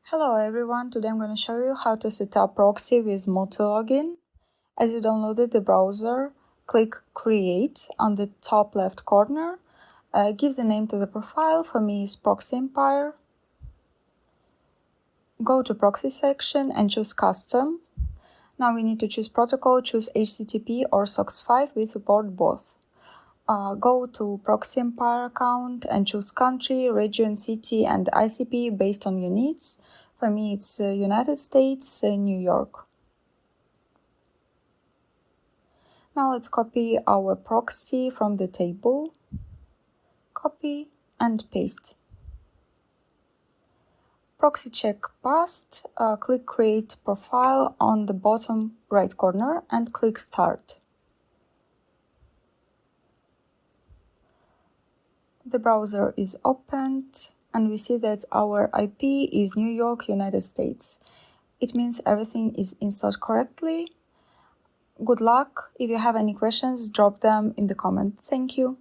Hello everyone, today I'm going to show you how to set up Proxy with Multilogin. As you downloaded the browser, click Create on the top left corner. Give the name to the profile, for me is ProxyEmpire. Go to Proxy section and choose Custom. Now we need to choose protocol, choose HTTP or SOCKS 5, we support both. Go to ProxyEmpire account and choose country, region, city and ICP based on your needs. For me it's United States, New York. Now let's copy our proxy from the table. Copy and paste. Proxy check passed. Click Create Profile on the bottom right corner and click Start. The browser is opened and we see that our IP is New York, United States. It means everything is installed correctly. Good luck. If you have any questions, drop them in the comment. Thank you.